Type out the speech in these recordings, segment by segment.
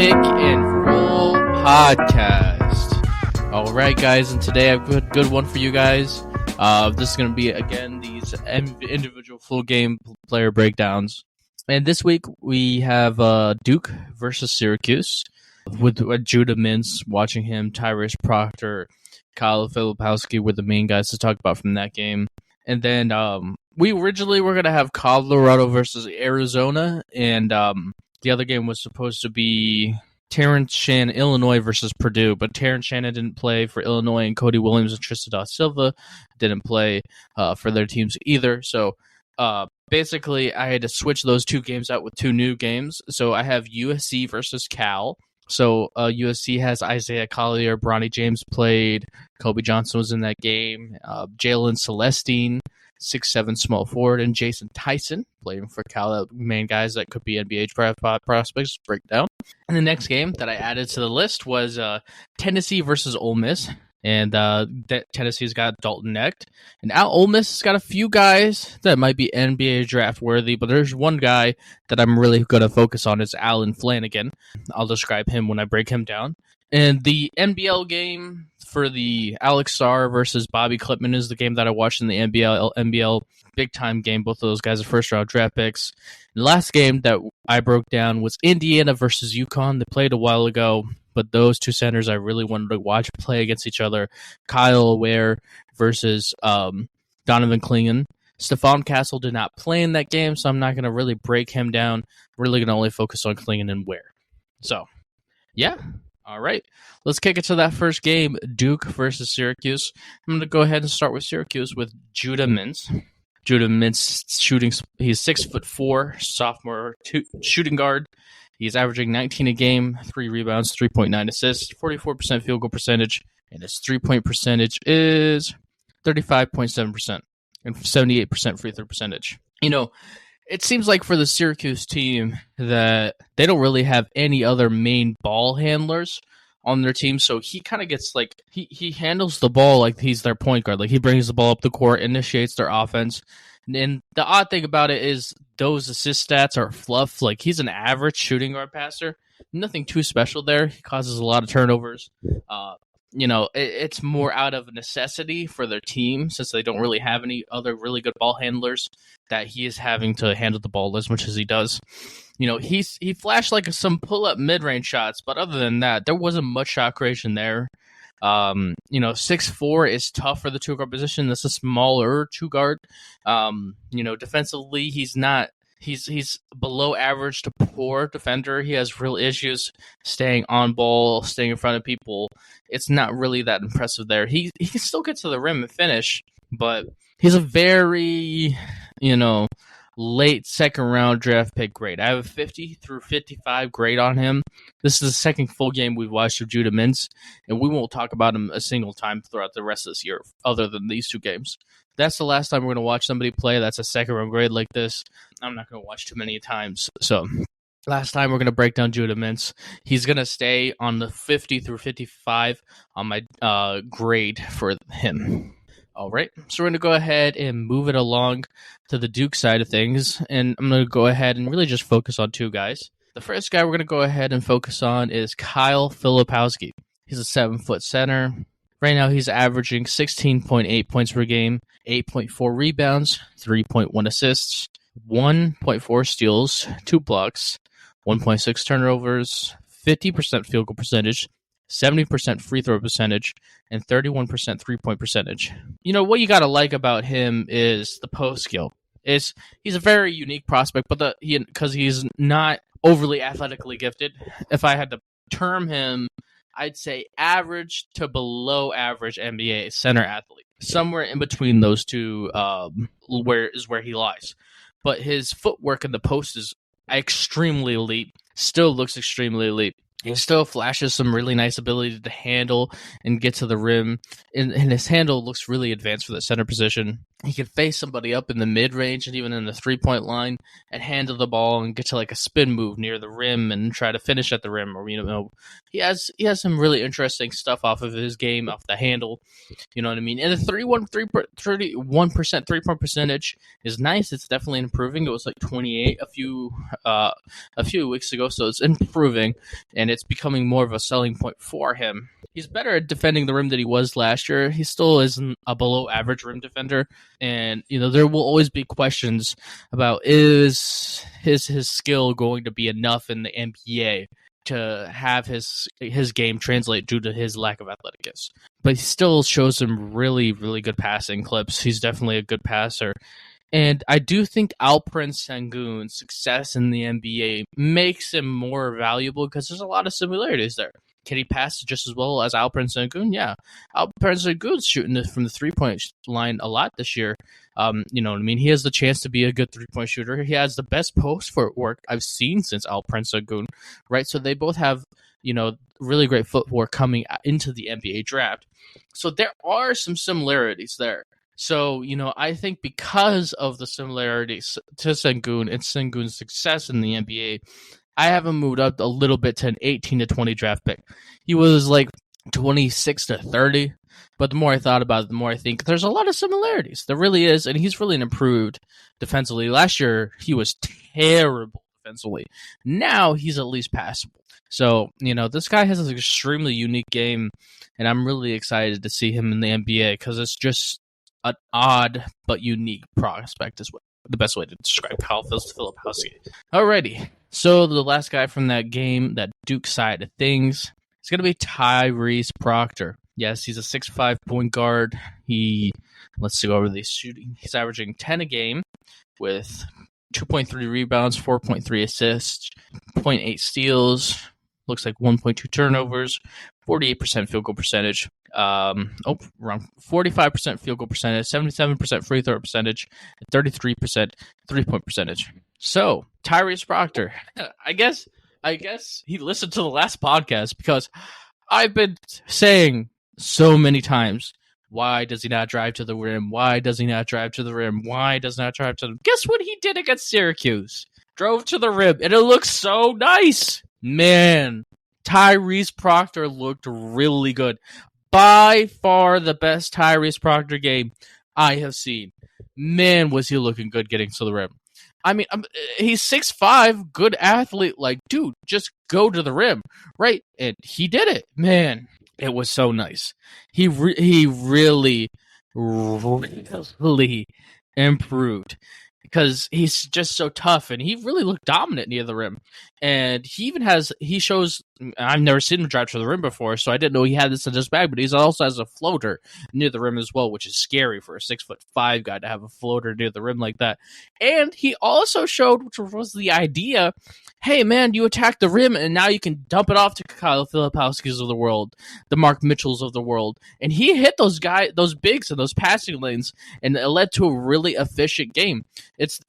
Pick and Roll Podcast. All right, guys, and today I've got a good one for you guys. This is going to be, again, these individual full game player breakdowns. And this week we have Duke versus Syracuse with Judah Mintz, watching him, Tyrese Proctor, Kyle Filipowski were the main guys to talk about from that game. And then we originally were going to have Colorado versus Arizona, and the other game was supposed to be Terrence Shannon, Illinois versus Purdue, but Terrence Shannon didn't play for Illinois, and Cody Williams and Tristan da Silva didn't play for their teams either. So basically, I had to switch those two games out with two new games. So I have USC versus Cal. So USC has Isaiah Collier, Bronny James played, Kobe Johnson was in that game, Jalen Celestine, 6'7" small forward, and Jason Tyson playing for Cal, main guys that could be NBA draft prospects. Breakdown. And the next game that I added to the list was Tennessee versus Ole Miss. And Tennessee's got Dalton Knecht. And Ole Miss has got a few guys that might be NBA draft worthy, but there's one guy that I'm really going to focus on is Alan Flanagan. I'll describe him when I break him down. And the NBL game for the Alex Sarr versus Bobby Klitman is the game that I watched in the NBL big-time game. Both of those guys are first-round draft picks. And the last game that I broke down was Indiana versus UConn. They played a while ago, but those two centers I really wanted to watch play against each other. Kyle Ware versus Donovan Clingan. Stephon Castle did not play in that game, so I'm not going to really break him down. Really going to only focus on Clingan and Ware. So, yeah. All right. Let's kick it to that first game, Duke versus Syracuse. I'm going to go ahead and start with Syracuse with Judah Mintz. Judah Mintz shooting, he's 6'4", sophomore shooting guard. He's averaging 19 a game, 3 rebounds, 3.9 assists, 44% field goal percentage, and his three-point percentage is 35.7% and 78% free throw percentage. You know, it seems like for the Syracuse team that they don't really have any other main ball handlers on their team, so he kind of gets like he handles the ball like he's their point guard. Like he brings the ball up the court, initiates their offense. And the odd thing about it is those assist stats are fluff. Like he's an average shooting guard passer, nothing too special there. He causes a lot of turnovers. It's more out of necessity for their team since they don't really have any other really good ball handlers that he is having to handle the ball as much as he does. You know, he flashed like some pull-up mid-range shots, but other than that, there wasn't much shot creation there. 6'4" is tough for the two-guard position. That's a smaller two-guard. Defensively, he's below average to poor defender. He has real issues staying on ball, staying in front of people. It's not really that impressive there. He can still get to the rim and finish, but he's a very, late second-round draft pick grade. I have a 50 through 55 grade on him. This is the second full game we've watched of Judah Mintz, and we won't talk about him a single time throughout the rest of this year other than these two games. That's the last time we're going to watch somebody play that's a second-round grade like this. I'm not going to watch too many times. So last time we're going to break down Judah Mintz. He's going to stay on the 50 through 55 on my grade for him. All right, so we're going to go ahead and move it along to the Duke side of things, and I'm going to go ahead and really just focus on two guys. The first guy we're going to go ahead and focus on is Kyle Filipowski. He's a 7-foot center. Right now he's averaging 16.8 points per game, 8.4 rebounds, 3.1 assists, 1.4 steals, 2 blocks, 1.6 turnovers, 50% field goal percentage, 70% free throw percentage, and 31% three-point percentage. You know, what you got to like about him is the post skill. He's a very unique prospect, but because he's not overly athletically gifted, if I had to term him, I'd say average to below average NBA center athlete. Somewhere in between those two where he lies. But his footwork in the post is extremely elite, still looks extremely elite. He still flashes some really nice ability to handle and get to the rim, and his handle looks really advanced for the center position. He can face somebody up in the mid-range and even in the three-point line and handle the ball and get to like a spin move near the rim and try to finish at the rim. Or he has some really interesting stuff off of his game, off the handle. You know what I mean? And the 31% three-point percentage is nice. It's definitely improving. It was like 28 a few weeks ago, so it's improving, and it's becoming more of a selling point for him. He's better at defending the rim than he was last year. He still isn't a below average rim defender, and there will always be questions about is his skill going to be enough in the NBA to have his game translate due to his lack of athleticness. But he still shows some really, really good passing clips. He's definitely a good passer. And I do think Alperen Sengun's success in the NBA makes him more valuable because there's a lot of similarities there. Can he pass just as well as Alperen Sengun? Yeah. Alperen Sengun's shooting from the three-point line a lot this year. You know what I mean? He has the chance to be a good three-point shooter. He has the best post footwork I've seen since Alperen Sengun, right? So they both have, really great footwork coming into the NBA draft. So there are some similarities there. So, I think because of the similarities to Sengun and Sengun's success in the NBA, I have him moved up a little bit to an 18 to 20 draft pick. He was like 26 to 30, but the more I thought about it, the more I think there's a lot of similarities. There really is, and he's really improved defensively. Last year, he was terrible defensively. Now, he's at least passable. So, this guy has an extremely unique game, and I'm really excited to see him in the NBA because it's just an odd but unique prospect is the best way to describe Kyle Filipowski. Alrighty, so the last guy from that game, that Duke side of things, is going to be Tyrese Proctor. Yes, he's a 6'5" point guard. Let's go over the shooting. He's averaging 10 a game with 2.3 rebounds, 4.3 assists, 0.8 steals, looks like 1.2 turnovers, 48% field goal percentage. Around 45% field goal percentage, 77% free throw percentage, and 33% 3-point percentage. So, Tyrese Proctor, I guess he listened to the last podcast because I've been saying so many times, why does he not drive to the rim? Why does he not drive to the rim? Why does he not drive to the rim? Guess what he did against Syracuse? Drove to the rim, and it looks so nice. Man, Tyrese Proctor looked really good. By far the best Tyrese Proctor game I have seen. Man, was he looking good getting to the rim. I mean, he's 6'5", good athlete. Like, dude, just go to the rim, right? And he did it. Man, it was so nice. He really, really improved because he's just so tough, and he really looked dominant near the rim. And he shows, I've never seen him drive to the rim before, so I didn't know he had this in his bag, but he also has a floater near the rim as well, which is scary for a 6'5" guy to have a floater near the rim like that. And he also showed, which was the idea, hey man, you attack the rim, and now you can dump it off to Kyle Filipowski's of the world, the Mark Mitchells of the world. And he hit those bigs in those passing lanes, and it led to a really efficient game. It's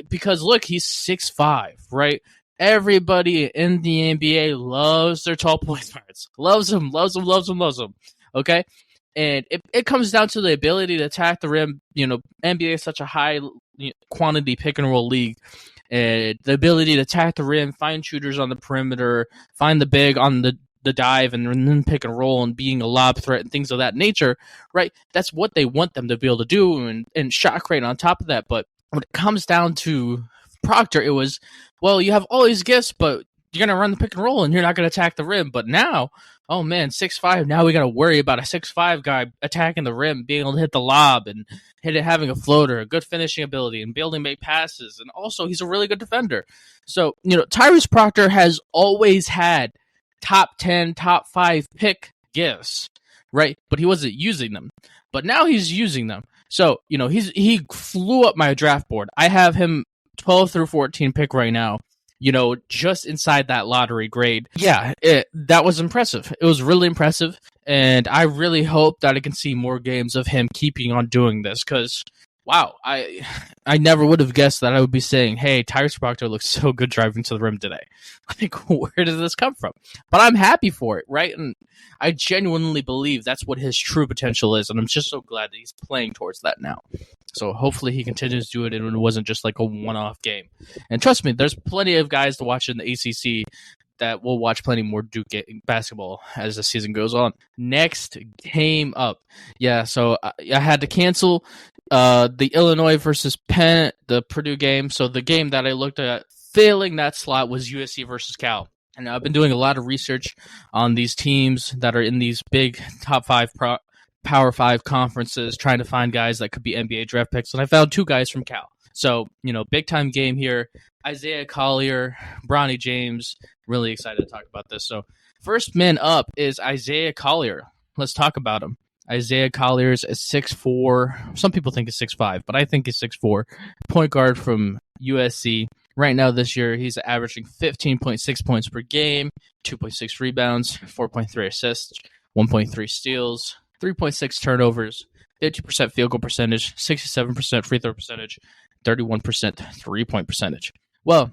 because, look, he's 6'5", right? Everybody in the NBA loves their tall point guards. Loves them. Okay? And it comes down to the ability to attack the rim. NBA is such a high quantity pick and roll league. And the ability to attack the rim, find shooters on the perimeter, find the big on the dive, and then pick and roll, and being a lob threat and things of that nature, right? That's what they want them to be able to do, and shot create on top of that. But when it comes down to Proctor, it was, well, you have all these gifts, but you're going to run the pick and roll, and you're not going to attack the rim. But now, oh man, 6'5", now we got to worry about a 6'5" guy attacking the rim, being able to hit the lob, and having a floater, a good finishing ability, and being able to make passes. And also, he's a really good defender. So, Tyrese Proctor has always had top 10, top 5 pick gifts, right? But he wasn't using them. But now he's using them. So, he flew up my draft board. I have him 12 through 14 pick right now, just inside that lottery grade. Yeah, that was impressive. It was really impressive, and I really hope that I can see more games of him keeping on doing this, because, wow, I never would have guessed that I would be saying, hey, Tyrese Proctor looks so good driving to the rim today. Like, where did this come from? But I'm happy for it, right? And I genuinely believe that's what his true potential is, and I'm just so glad that he's playing towards that now. So hopefully he continues to do it, and it wasn't just like a one-off game. And trust me, there's plenty of guys to watch in the ACC that will watch plenty more Duke basketball as the season goes on. Next game up. Yeah, so I had to cancel the Illinois versus Penn, the Purdue game. So the game that I looked at failing that slot was USC versus Cal. And I've been doing a lot of research on these teams that are in these big top five Power Five conferences, trying to find guys that could be NBA draft picks. And I found two guys from Cal. So, big time game here. Isaiah Collier, Bronny James. Really excited to talk about this. So, first man up is Isaiah Collier. Let's talk about him. Isaiah Collier is 6'4". Some people think he's 6'5", but I think he's 6'4". Point guard from USC. Right now, this year, he's averaging 15.6 points per game, 2.6 rebounds, 4.3 assists, 1.3 steals, 3.6 turnovers, 50% field goal percentage, 67% free throw percentage, 31% three-point percentage. Well,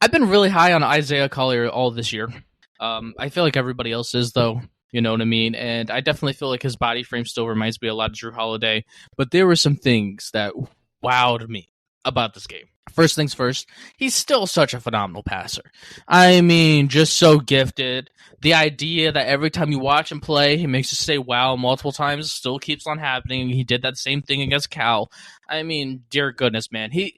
I've been really high on Isaiah Collier all this year. I feel like everybody else is, though. You know what I mean? And I definitely feel like his body frame still reminds me a lot of Drew Holiday. But there were some things that wowed me about this game. First things first, he's still such a phenomenal passer. I mean, just so gifted. The idea that every time you watch him play, he makes you say wow multiple times still keeps on happening. He did that same thing against Cal. I mean, dear goodness, man. He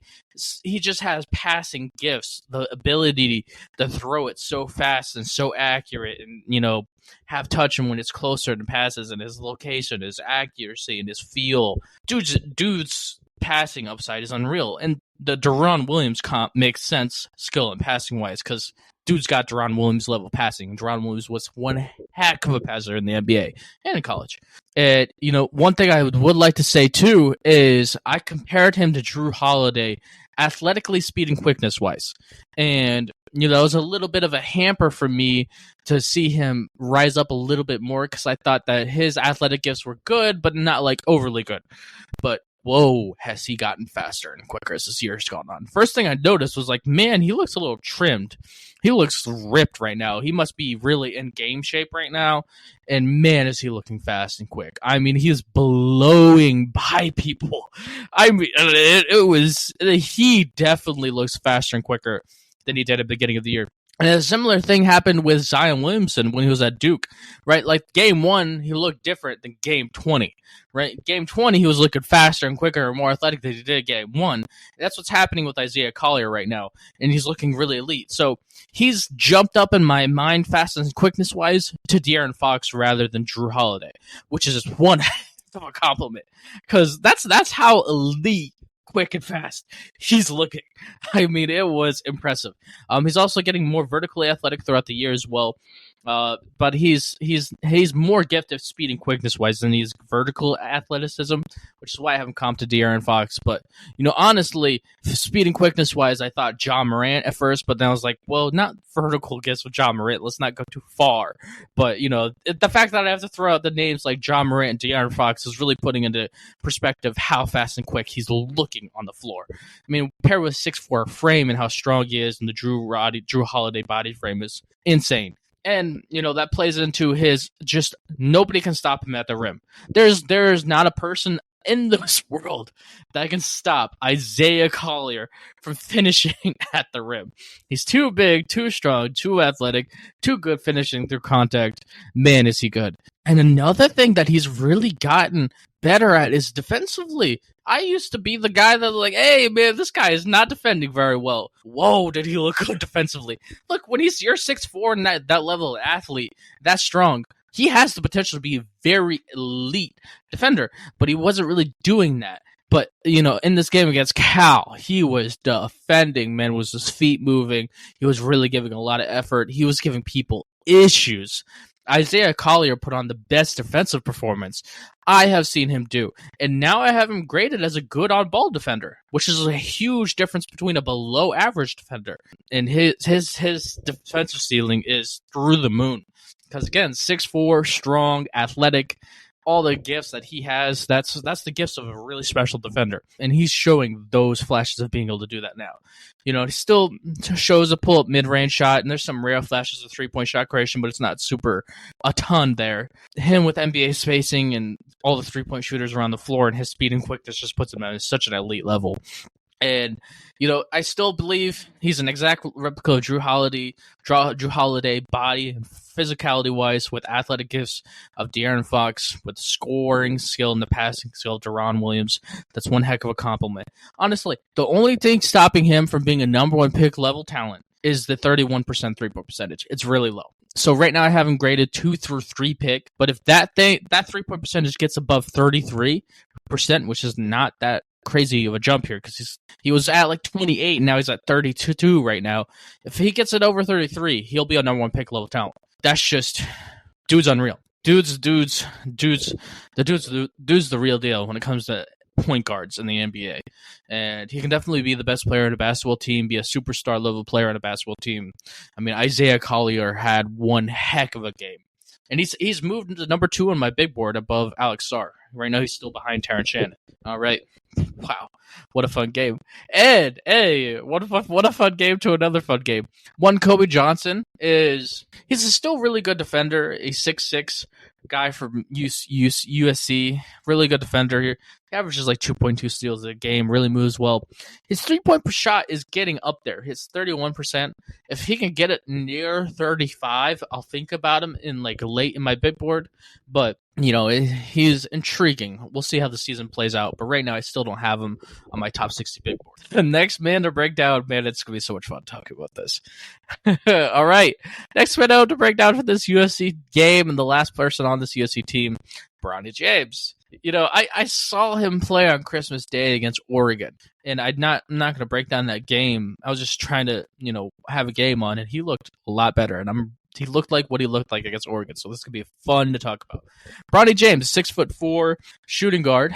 just has passing gifts, the ability to throw it so fast and so accurate and, have touch him when it's closer to passes, and his location, his accuracy, and his feel. Dude's passing upside is unreal. And the Deron Williams comp makes sense skill and passing wise because dude's got Deron Williams level passing. Deron Williams was one heck of a passer in the NBA and in college. And, one thing I would like to say too is I compared him to Drew Holiday athletically, speed, and quickness wise. And, it was a little bit of a hamper for me to see him rise up a little bit more because I thought that his athletic gifts were good, but not like overly good. But whoa, has he gotten faster and quicker as this year's gone on. First thing I noticed was like, man, he looks a little trimmed. He looks ripped right now. He must be really in game shape right now. And man, is he looking fast and quick. I mean, he is blowing by people. I mean, he definitely looks faster and quicker than he did at the beginning of the year. And a similar thing happened with Zion Williamson when he was at Duke, right? Like game 1, he looked different than game 20, right? Game 20, he was looking faster and quicker and more athletic than he did game 1. That's what's happening with Isaiah Collier right now, and he's looking really elite. So he's jumped up in my mind fast and quickness-wise to De'Aaron Fox rather than Drew Holiday, which is just one of a compliment because that's how elite, quick and fast he's looking. I mean, it was impressive. He's also getting more vertically athletic throughout the year as well. But he's more gifted speed and quickness wise than he's vertical athleticism, which is why I haven't comped to De'Aaron Fox. But honestly, speed and quickness wise, I thought John Morant at first, but then I was like, well, not vertical gifts with John Morant. Let's not go too far. But the fact that I have to throw out the names like John Morant and De'Aaron Fox is really putting into perspective how fast and quick he's looking on the floor. I mean, paired with 6'4" frame and how strong he is, and the Drew Holiday body frame is insane. And, that plays into his just nobody can stop him at the rim. There's not a person in this world that can stop Isaiah Collier from finishing at the rim. He's too big, too strong, too athletic, too good finishing through contact. Man, is he good. And another thing that he's really gotten better at is defensively. I used to be the guy that was like, hey, man, this guy is not defending very well. Whoa, did he look good defensively. Look, when you're 6'4" and that level of athlete, that strong, he has the potential to be a very elite defender, but he wasn't really doing that. But, in this game against Cal, he was defending, man, was his feet moving. He was really giving a lot of effort. He was giving people issues. Isaiah Collier put on the best defensive performance I have seen him do. And now I have him graded as a good on-ball defender, which is a huge difference between a below-average defender. And his defensive ceiling is through the moon. Because, again, 6'4", strong, athletic, all the gifts that he has, that's the gifts of a really special defender. And he's showing those flashes of being able to do that now. He still shows a pull-up mid-range shot, and there's some rare flashes of three-point shot creation, but it's not a ton there. Him with NBA spacing and all the three-point shooters around the floor and his speed and quickness just puts him at such an elite level. And, I still believe he's an exact replica of Drew Holiday body and physicality-wise with athletic gifts of De'Aaron Fox, with scoring skill and the passing skill of Deron Williams. That's one heck of a compliment. Honestly, the only thing stopping him from being a number 1 pick level talent is the 31% 3-point percentage. It's really low. So right now I have him graded 2 through 3 pick, but if that 3-point percentage gets above 33%, which is not that crazy of a jump here because he was at like 28 and now he's at 32 right now. If he gets it over 33, he'll be a number 1 pick level talent. That's just dude's unreal. Dude's the real deal when it comes to point guards in the NBA. And he can definitely be the best player in a basketball team, be a superstar level player on a basketball team. I mean, Isaiah Collier had one heck of a game. And he's moved into number 2 on my big board above Alex Sarr. Right now he's still behind Terrence Shannon. All right. Wow. What a fun game. And hey, what a fun game to another fun game. One Kobe Johnson he's a still really good defender, a 6'6" guy from USC, really good defender here. He averages like 2.2 steals a game, really moves well. His 3-point per shot is getting up there. His 31%. If he can get it near 35, I'll think about him in like late in my big board. But he's intriguing. We'll see how the season plays out. But right now, I still don't have him on my top 60 big board. The next man to break down, man, it's going to be so much fun talking about this. All right. Next man out to break down for this USC game, and the last person on this USC team, Bronny James. I saw him play on Christmas Day against Oregon, and I'm not going to break down that game. I was just trying to, have a game on, and he looked a lot better, and he looked like what he looked like against Oregon, so this could be fun to talk about. Bronny James, 6'4", shooting guard.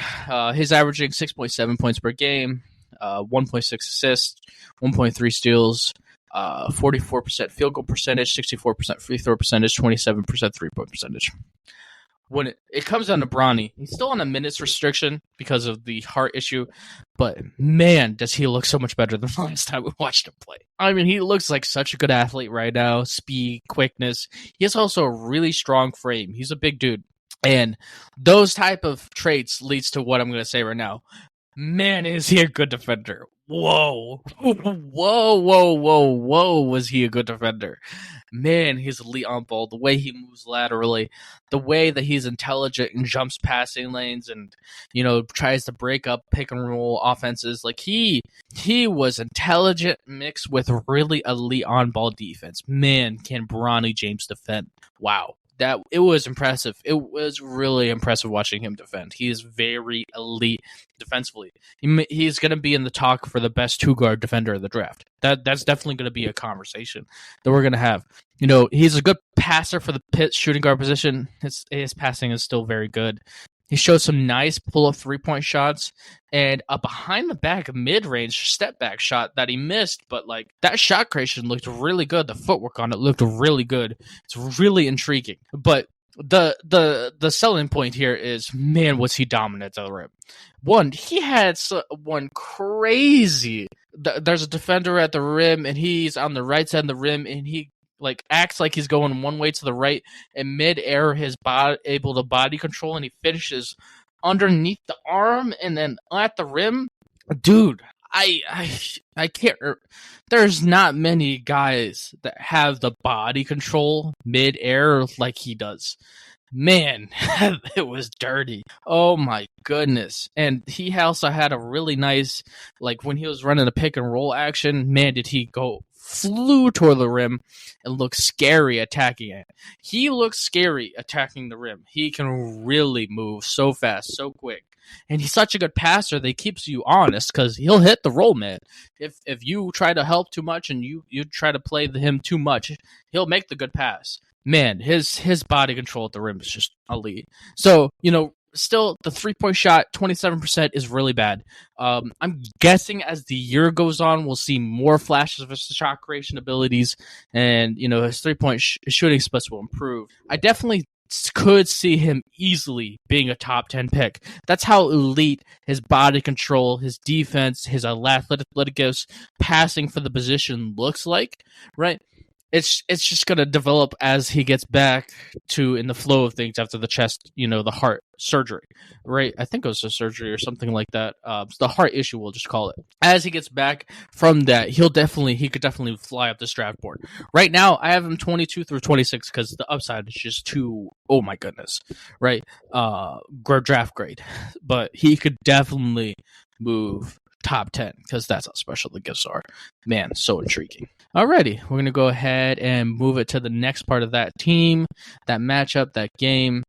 He's averaging 6.7 points per game, 1.6 assists, 1.3 steals, 44% field goal percentage, 64% free throw percentage, 27% 3-point percentage. When it comes down to Bronny, he's still on a minutes restriction because of the heart issue, but man, does he look so much better than the last time we watched him play. I mean, he looks like such a good athlete right now. Speed, quickness. He has also a really strong frame. He's a big dude. And those type of traits leads to what I'm going to say right now. Man, is he a good defender. Whoa. Whoa, was he a good defender. Man, he's elite on ball. The way he moves laterally, the way that he's intelligent and jumps passing lanes and, tries to break up pick and roll offenses. Like he was intelligent mixed with really elite on ball defense. Man, can Bronny James defend. Wow. It was impressive. It was really impressive watching him defend. He is very elite defensively. He's going to be in the talk for the best 2-guard defender of the draft. That's definitely going to be a conversation that we're going to have. He's a good passer for the Pitt shooting guard position. His passing is still very good. He showed some nice pull-up 3-point shots and a behind-the-back mid-range step-back shot that he missed, but that shot creation looked really good. The footwork on it looked really good. It's really intriguing. But the selling point here is, man, was he dominant at the rim. One, he had one crazy. There's a defender at the rim, and he's on the right side of the rim, and he acts like he's going one way to the right, and mid-air his body able to body control, and he finishes underneath the arm and then at the rim. Dude, I can't. There's not many guys that have the body control mid-air like he does. Man, it was dirty. Oh my goodness. And he also had a really nice, when he was running a pick and roll action, man, did he flew toward the rim and looked scary attacking it. He looks scary attacking the rim. He can really move so fast, so quick. And he's such a good passer that he keeps you honest because he'll hit the roll, man. If you try to help too much and you try to play him too much, he'll make the good pass. Man, his body control at the rim is just elite. So, still the 3-point shot, 27% is really bad. I'm guessing as the year goes on, we'll see more flashes of his shot creation abilities, and his 3-point shooting splits will improve. I definitely could see him easily being a top 10 pick. That's how elite his body control, his defense, his athletics, passing for the position looks like, right? It's just going to develop as he gets back to in the flow of things after the chest, the heart surgery, right? I think it was a surgery or something like that. The heart issue, we'll just call it. As he gets back from that, he could definitely fly up this draft board. Right now, I have him 22 through 26 because the upside is just too, oh my goodness, right? Draft grade. But he could definitely move top 10 because that's how special the gifts are. Man, so intriguing. Alrighty, we're going to go ahead and move it to the next part of that team, that matchup, that game.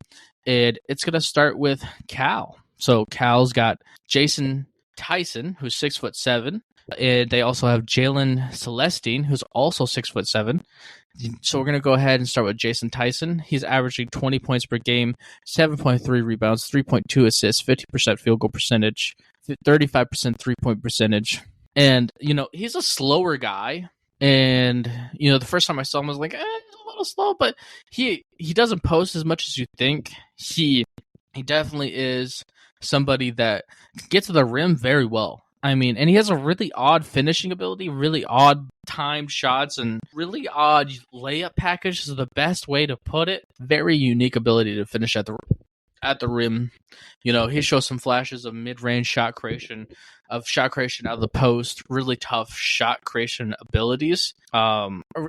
It's going to start with Cal. So Cal's got Jason Tyson, who's 6'7". And they also have Jalen Celestine, who's also 6'7". So we're going to go ahead and start with Jason Tyson. He's averaging 20 points per game, 7.3 rebounds, 3.2 assists, 50% field goal percentage, 35% three-point percentage. And, he's a slower guy. And, the first time I saw him, I was like, he's a little slow, but he doesn't post as much as you think. He definitely is somebody that gets to the rim very well. I mean, and he has a really odd finishing ability, really odd timed shots, and really odd layup package is the best way to put it. Very unique ability to finish at the rim. He shows some flashes of mid-range shot creation out of the post, really tough shot creation abilities.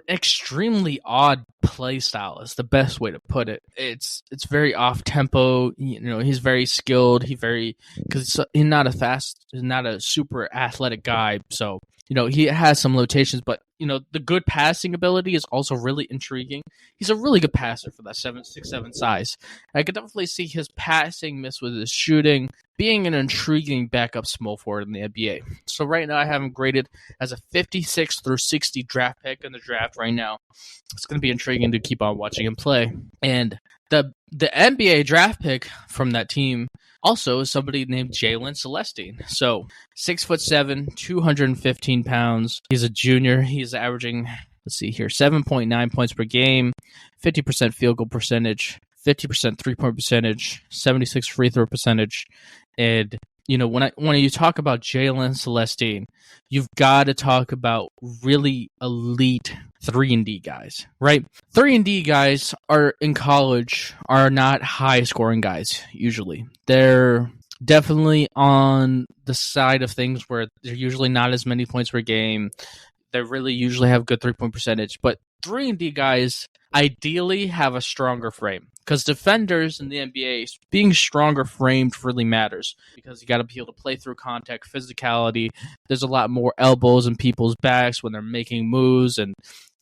Extremely odd play style is the best way to put it. It's very off tempo. He's very skilled. Because he's not a super athletic guy. So he has some limitations, but the good passing ability is also really intriguing. He's a really good passer for that 6'7" size. I could definitely see his passing miss with his shooting, being an intriguing backup small forward in the NBA. So right now I have him graded as a 56 through 60 draft pick in the draft right now. It's going to be intriguing to keep on watching him play. And the NBA draft pick from that team also is somebody named Jalen Celestine. So 6'7", 215 pounds. He's a junior. He's averaging, 7.9 points per game, 50% field goal percentage, 50% three-point percentage, 76 free throw percentage. And when you talk about Jalen Celestine, you've got to talk about really elite 3-and-D guys, right? 3-and-D guys in college are not high-scoring guys, usually. They're definitely on the side of things where they're usually not as many points per game. They really usually have good three-point percentage. But 3-and-D guys ideally have a stronger frame. Because defenders in the NBA, being stronger framed really matters. Because you got to be able to play through contact, physicality. There's a lot more elbows in people's backs when they're making moves. And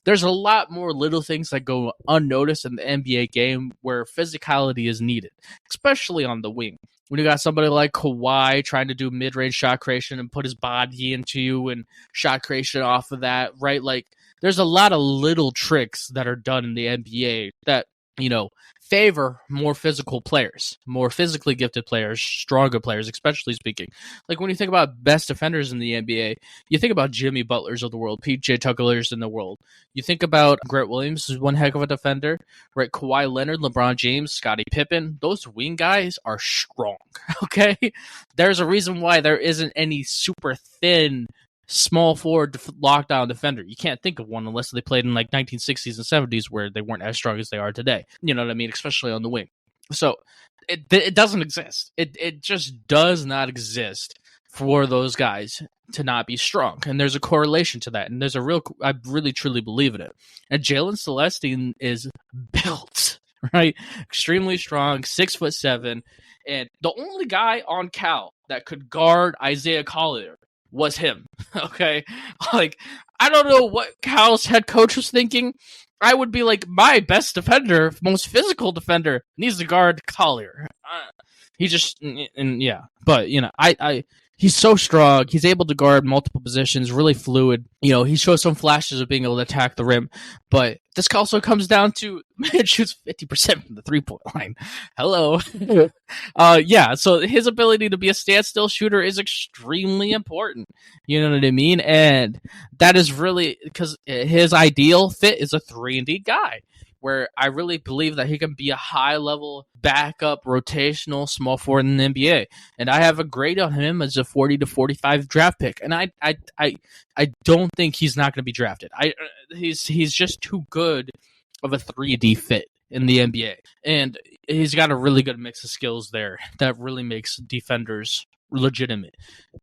there's a lot more little things that go unnoticed in the NBA game where physicality is needed. Especially on the wing. When you got somebody like Kawhi trying to do mid-range shot creation and put his body into you and shot creation off of that, right? Like, there's a lot of little tricks that are done in the NBA that, favor more physical players, more physically gifted players, stronger players, especially speaking. Like, when you think about best defenders in the NBA, you think about Jimmy Butlers of the world, PJ Tucker's in the world. You think about Grant Williams, who's one heck of a defender, right? Kawhi Leonard, LeBron James, Scottie Pippen. Those wing guys are strong, okay? There's a reason why there isn't any super thin small forward lockdown defender. You can't think of one unless they played in like 1960s and 70s where they weren't as strong as they are today. You know what I mean? Especially on the wing. So it doesn't exist. It just does not exist for those guys to not be strong. And there's a correlation to that. And I really truly believe in it. And Jalen Celestine is built, right? Extremely strong, 6'7". And the only guy on Cal that could guard Isaiah Collier was him. Okay, like, I don't know what Cal's head coach was thinking. I would be like, my best defender, most physical defender, needs to guard Collier. But he's so strong. He's able to guard multiple positions, really fluid. He shows some flashes of being able to attack the rim, but this also comes down to, man shoots 50% from the three-point line. Hello. So his ability to be a standstill shooter is extremely important. You know what I mean? And that is really because his ideal fit is a 3-and-D guy, where I really believe that he can be a high-level backup rotational small forward in the NBA. And I have a grade on him as a 40 to 45 draft pick. And I don't think he's not going to be drafted. He's just too good of a 3D fit in the NBA. And he's got a really good mix of skills there that really makes defenders legitimate.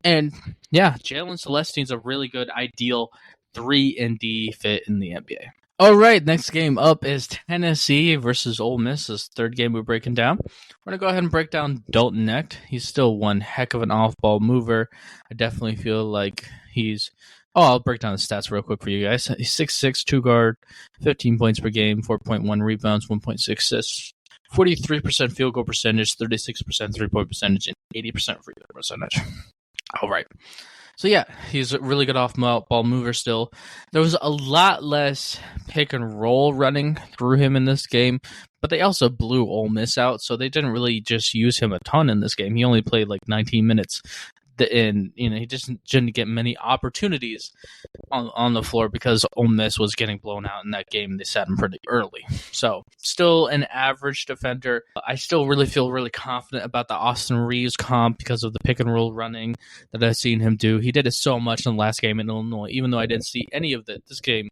And yeah, Jalen Celestine's a really good ideal 3-and-D fit in the NBA. All right, next game up is Tennessee versus Ole Miss. This third game we're breaking down. We're going to go ahead and break down Dalton Knecht. He's still one heck of an off-ball mover. I definitely feel like he's... Oh, I'll break down the stats real quick for you guys. He's 6'6", two-guard, 15 points per game, 4.1 rebounds, 1.6 assists, 43% field goal percentage, 36% three-point percentage, and 80% free throw percentage. All right. So yeah, he's a really good off-ball mover still. There was a lot less pick and roll running through him in this game, but they also blew Ole Miss out, so they didn't really just use him a ton in this game. He only played like 19 minutes, and he just didn't get many opportunities on the floor because Ole Miss was getting blown out in that game. They sat him pretty early. So still an average defender. I still really feel really confident about the Austin Reeves comp because of the pick and roll running that I've seen him do. He did it so much in the last game in Illinois. Even though I didn't see any of this game,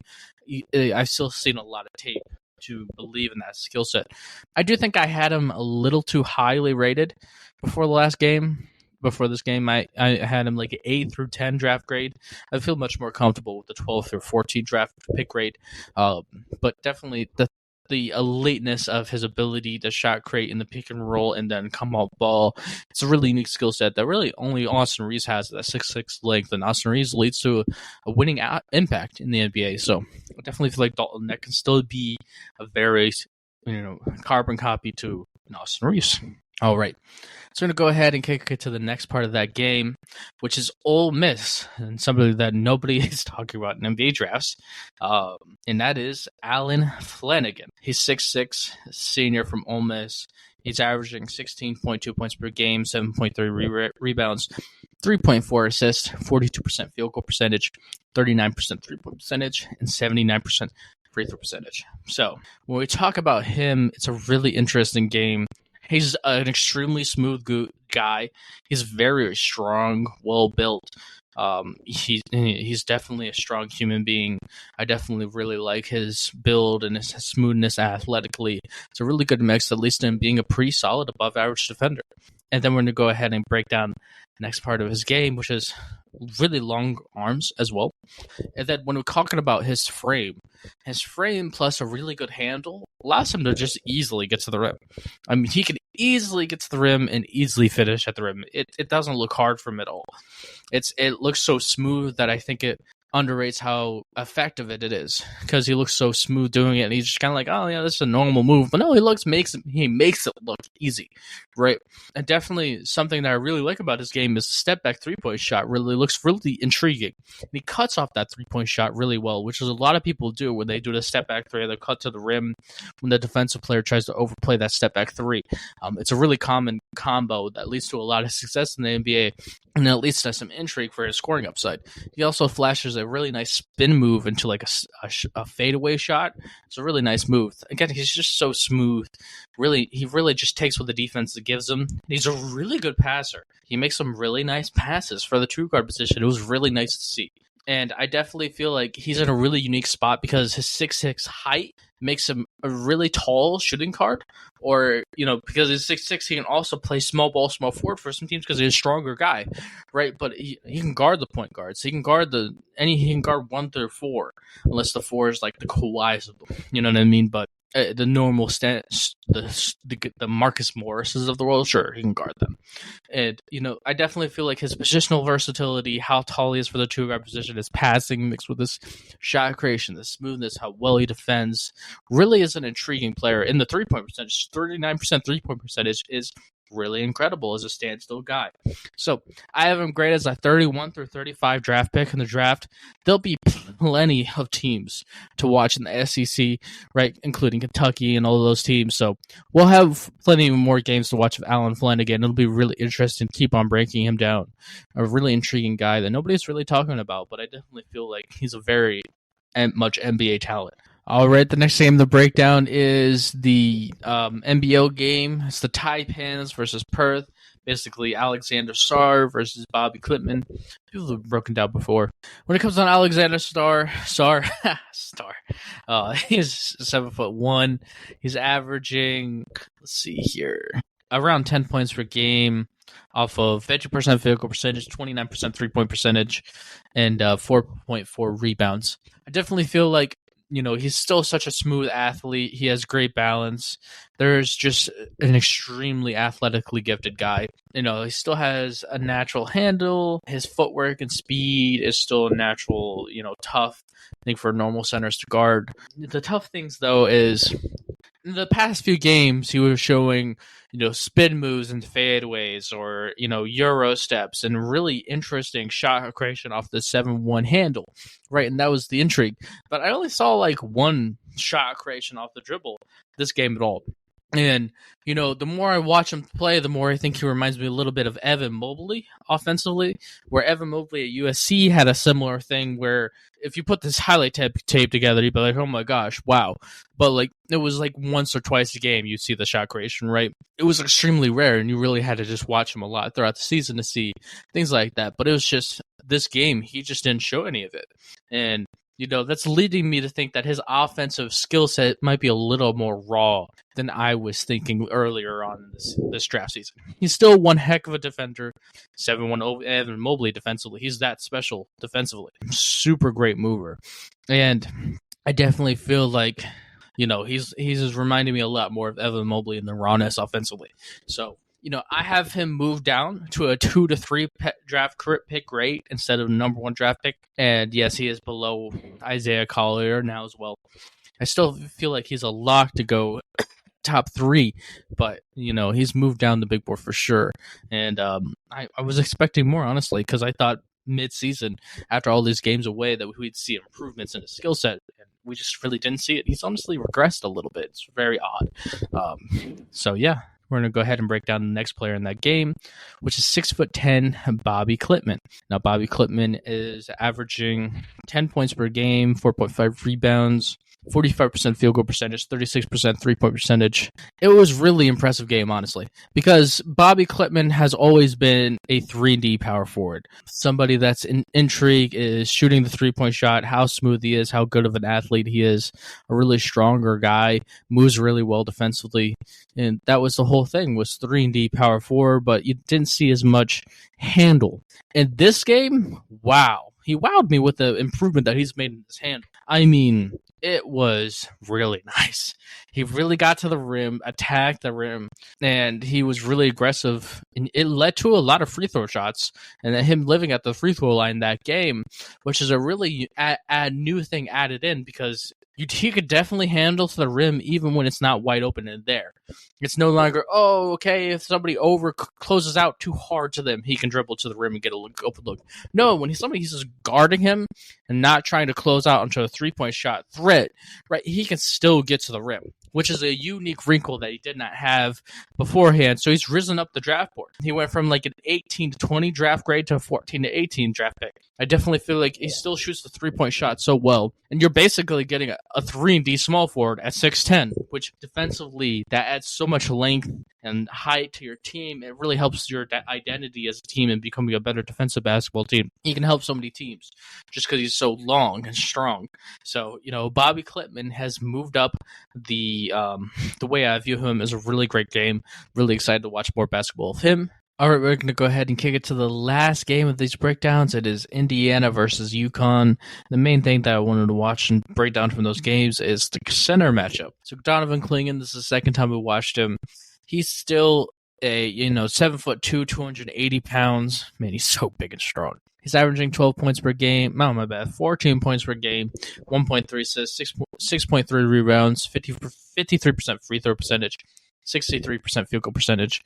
I've still seen a lot of tape to believe in that skill set. I do think I had him a little too highly rated before the last game. Before this game, I had him like an 8 through 10 draft grade. I feel much more comfortable with the 12 through 14 draft pick grade. But definitely the eliteness of his ability to shot create in the pick and roll and then come off ball. It's a really unique skill set that really only Austin Reeves has, that 6'6" length, and Austin Reeves leads to a winning impact in the NBA. So I definitely feel like Dalton Knecht can still be a very carbon copy to Austin Reeves. All right. So we're going to go ahead and kick it to the next part of that game, which is Ole Miss, and somebody that nobody is talking about in NBA drafts, and that is Allen Flanigan. He's 6'6", senior from Ole Miss. He's averaging 16.2 points per game, 7.3 rebounds, 3.4 assists, 42% field goal percentage, 39% three-point percentage, and 79% free throw percentage. So when we talk about him, it's a really interesting game. He's an extremely smooth guy. He's very strong, well built. He's definitely a strong human being. I definitely really like his build and his smoothness athletically. It's a really good mix, at least in being a pretty solid above average defender. And then we're going to go ahead and break down the next part of his game, which is really long arms as well. And then when we're talking about his frame plus a really good handle allows him to just easily get to the rim. I mean, he can easily get to the rim and easily finish at the rim. It doesn't look hard for him at all. It looks so smooth that I think it underrates how effective it is, because he looks so smooth doing it, and he's just kind of like, oh yeah, this is a normal move, but no, he makes it look easy, right? And definitely something that I really like about his game is the step back 3-point shot really looks really intriguing. And he cuts off that 3-point shot really well, which is a lot of people do when they do the step back three. They cut to the rim when the defensive player tries to overplay that step back three. It's a really common combo that leads to a lot of success in the NBA, and at least has some intrigue for his scoring upside. He also flashes a really nice spin move into like a fadeaway shot. It's a really nice move. Again, he's just so smooth. He really just takes what the defense gives him. He's a really good passer. He makes some really nice passes for the two guard position. It was really nice to see. And I definitely feel like he's in a really unique spot because his 6'6" height makes him a really tall shooting guard. Or, because he's 6'6", he can also play small ball, small forward for some teams because he's a stronger guy, right? But he can guard the point guards. He can guard he can guard 1 through 4, unless the 4 is like the Kawhis of them. You know what I mean? But the normal the Marcus Morrises of the world, sure, he can guard them. And, I definitely feel like his positional versatility, how tall he is for the two guard position, his passing mixed with his shot creation, the smoothness, how well he defends, really is an intriguing player. In the 3-point percentage, 39% 3-point percentage is really incredible as a standstill guy. So I have him graded as a 31 through 35 draft pick in the draft. There'll be plenty of teams to watch in the SEC, right, including Kentucky and all of those teams. So we'll have plenty more games to watch of Allen Flanigan. It'll be really interesting to keep on breaking him down. A really intriguing guy that nobody's really talking about, but I definitely feel like he's a very much NBA talent. All right, the next game to break down is the NBL game. It's the Taipans versus Perth. Basically, Alexander Sarr versus Bobby Klitman. People have broken down before. When it comes on Alexander Sarr, he's 7'1". He's averaging, let's see here, around 10 points per game off of 50% field goal percentage, 29% 3-point percentage, and 4.4 rebounds. I definitely feel like he's still such a smooth athlete. He has great balance. There's just an extremely athletically gifted guy. He still has a natural handle. His footwork and speed is still natural, tough. I think for normal centers to guard. The tough things, though, is in the past few games, he was showing, spin moves and fadeaways or, Euro steps and really interesting shot creation off the 7-1 handle, right? And that was the intrigue. But I only saw like one shot creation off the dribble this game at all. And, the more I watch him play, the more I think he reminds me a little bit of Evan Mobley offensively, where Evan Mobley at USC had a similar thing where if you put this highlight tape together, you'd be like, oh my gosh, wow. But like it was like once or twice a game you'd see the shot creation, right? It was extremely rare, and you really had to just watch him a lot throughout the season to see things like that. But it was just this game, he just didn't show any of it. And that's leading me to think that his offensive skill set might be a little more raw than I was thinking earlier on this draft season. He's still one heck of a defender, 7-1 over Evan Mobley defensively. He's that special defensively. Super great mover. And I definitely feel like, he's just reminding me a lot more of Evan Mobley in the rawness offensively. So, I have him move down to a 2 to 3 draft pick rate instead of number 1 draft pick. And yes, he is below Isaiah Collier now as well. I still feel like he's a lock to go top 3, but he's moved down the big board for sure. And I was expecting more, honestly, because I thought mid-season, after all these games away, that we'd see improvements in his skill set. And we just really didn't see it. He's honestly regressed a little bit. It's very odd. So yeah. We're going to go ahead and break down the next player in that game, which is 6'10" Bobby Klitman. Now, Bobby Klitman is averaging 10 points per game, 4.5 rebounds, 45% field goal percentage, 36% 3-point percentage. It was really impressive game, honestly, because Bobby Klitman has always been a 3D power forward. Somebody that's in intrigue is shooting the 3-point shot, how smooth he is, how good of an athlete he is, a really stronger guy, moves really well defensively. And that was the whole thing, was 3D power forward, but you didn't see as much handle. In this game, wow. He wowed me with the improvement that he's made in his handle. I mean, it was really nice. He really got to the rim, attacked the rim, and he was really aggressive. And it led to a lot of free throw shots, and him living at the free throw line that game, which is a really new thing added in because he could definitely handle to the rim even when it's not wide open in there. It's no longer, if somebody closes out too hard to them, he can dribble to the rim and get a open look. No, when he's just guarding him and not trying to close out onto a 3-point shot threat, right, he can still get to the rim, which is a unique wrinkle that he did not have beforehand. So he's risen up the draft board. He went from like an 18 to 20 draft grade to a 14 to 18 draft pick. I definitely feel like he still shoots the 3-point shot so well. And you're basically getting a 3-and-D small forward at 6'10", which defensively, that adds so much length and height to your team. It really helps your identity as a team and becoming a better defensive basketball team. He can help so many teams just because he's so long and strong. So, Bobby Klitman has moved up the way I view him as a really great game. Really excited to watch more basketball of him. All right, we're going to go ahead and kick it to the last game of these breakdowns. It is Indiana versus UConn. The main thing that I wanted to watch and break down from those games is the center matchup. So Donovan Clingan, this is the second time we watched him. He's still a 7'2", 280 pounds. Man, he's so big and strong. He's averaging 12 points per game. Oh, my bad. 14 points per game, 1.3 assists, 6.3 rebounds, 53% free throw percentage, 63% field goal percentage.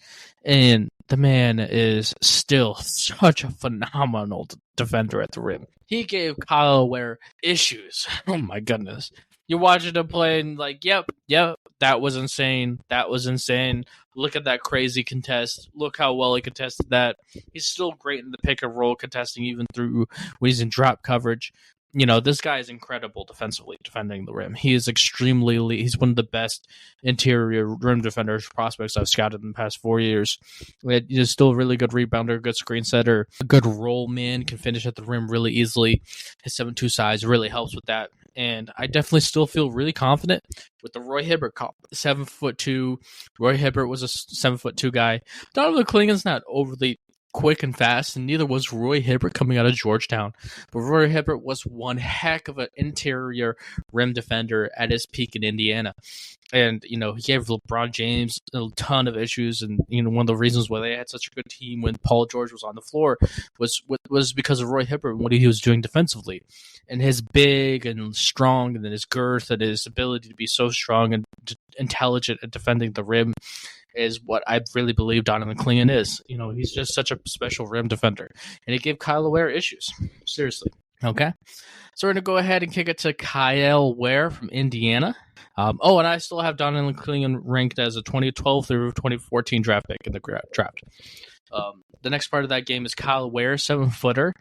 And the man is still such a phenomenal defender at the rim. He gave Kyle Ware issues. Oh, my goodness. You're watching him play and like, yep, that was insane. Look at that crazy contest. Look how well he contested that. He's still great in the pick and roll contesting, even through when he's in drop coverage. This guy is incredible defensively, defending the rim. He is extremely elite. He's one of the best interior rim defenders prospects I've scouted in the past 4 years. He's still a really good rebounder, good screen setter, a good roll man, can finish at the rim really easily. His 7'2" size really helps with that. And I definitely still feel really confident with the Roy Hibbert comp. 7'2". Roy Hibbert was a 7'2" guy. Donovan Clingan's not overly quick and fast, and neither was Roy Hibbert coming out of Georgetown. But Roy Hibbert was one heck of an interior rim defender at his peak in Indiana. And, he gave LeBron James a ton of issues. And, one of the reasons why they had such a good team when Paul George was on the floor was because of Roy Hibbert and what he was doing defensively. And his big and strong, and then his girth and his ability to be so strong and intelligent at defending the rim is what I really believe Donovan Clingan is. He's just such a special rim defender. And it gave Kyle Ware issues. Seriously. Okay? So we're going to go ahead and kick it to Kyle Ware from Indiana. And I still have Donovan Clingan ranked as a 2012 through 2014 draft pick in the draft. The next part of that game is Kyle Ware, 7-footer.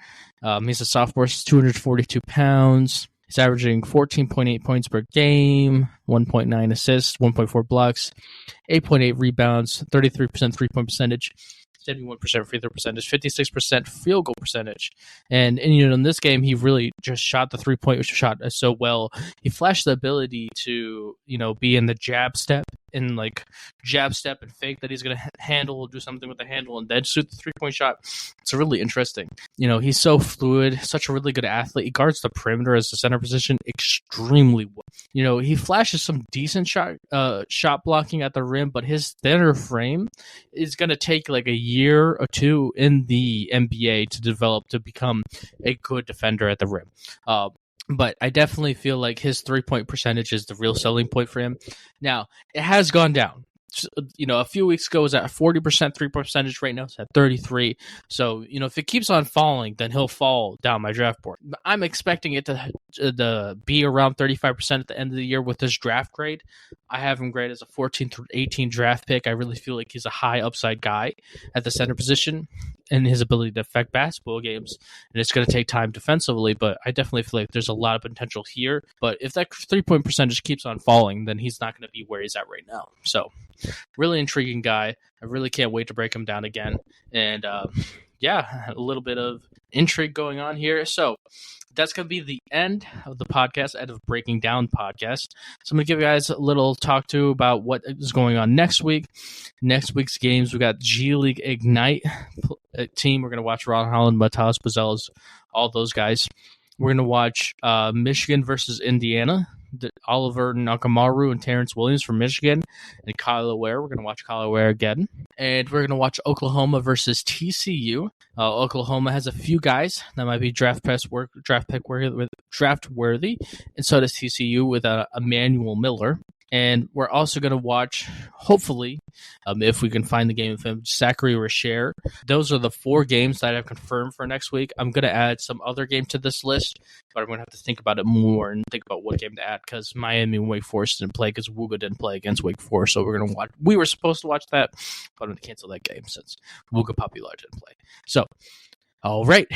He's a sophomore, 242 pounds. He's averaging 14.8 points per game, 1.9 assists, 1.4 blocks, 8.8 rebounds, 33% three-point percentage, 71% free throw percentage, 56% field goal percentage. And in this game, he really just shot the three-point shot so well. He flashed the ability to, be in the jab step and fake that he's going to handle, do something with the handle, and then shoot the three-point shot. It's really interesting. He's so fluid, such a really good athlete. He guards the perimeter as the center position extremely well. He flashes some decent shot blocking at the rim, but his thinner frame is going to take like a year or two in the NBA to develop to become a good defender at the rim. But I definitely feel like his three-point percentage is the real selling point for him. Now, it has gone down. A few weeks ago it was at 40% three-point percentage. Right now it's at 33%. So, if it keeps on falling, then he'll fall down my draft board. I'm expecting it to be around 35% at the end of the year with this draft grade. I have him graded as a 14 through 18 draft pick. I really feel like he's a high upside guy at the center position and his ability to affect basketball games. And it's going to take time defensively, but I definitely feel like there's a lot of potential here. But if that three-point percentage keeps on falling, then he's not going to be where he's at right now. So, really intriguing guy. I really can't wait to break him down again. And a little bit of intrigue going on here. So that's going to be the end of the podcast, end of Breaking Down podcast. So I'm going to give you guys a little talk to about what is going on next week. Next week's games, we got G League Ignite team. We're going to watch Ron Holland, Matas Buzelis, all those guys. We're going to watch Michigan versus Indiana. Oliver Nakamaru and Terrence Williams from Michigan, and Kyle Ware. We're going to watch Kyle Ware again. And we're going to watch Oklahoma versus TCU. Oklahoma has a few guys that might be draft pick worthy, and so does TCU with Emmanuel Miller. And we're also going to watch, hopefully, if we can find the game of him, Zachary Richer. Those are the 4 games that I've confirmed for next week. I'm going to add some other game to this list, but I'm going to have to think about it more and think about what game to add because Miami and Wake Forest didn't play because Wooga didn't play against Wake Forest. So we're going to watch. We were supposed to watch that, but I'm going to cancel that game since Wooga Popular didn't play. So, all right.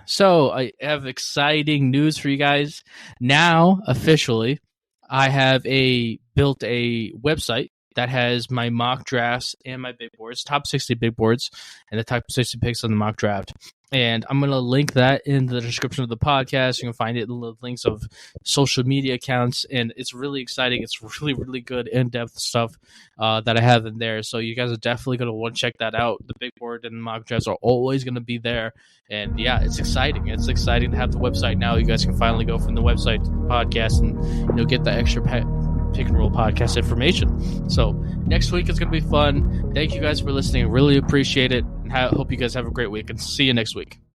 So I have exciting news for you guys. Now, officially, I have built a website that has my mock drafts and my big boards, top 60 big boards, and the top 60 picks on the mock draft. And I'm going to link that in the description of the podcast. You can find it in the links of social media accounts, and it's really exciting. It's really, really good in-depth stuff that I have in there. So you guys are definitely going to want to check that out. The big board and the mock drafts are always going to be there. And yeah, it's exciting. It's exciting to have the website now. You guys can finally go from the website to the podcast and get the extra Pick and Roll podcast information. So next week is going to be fun. Thank you guys for listening. I really appreciate it. And hope you guys have a great week, and see you next week.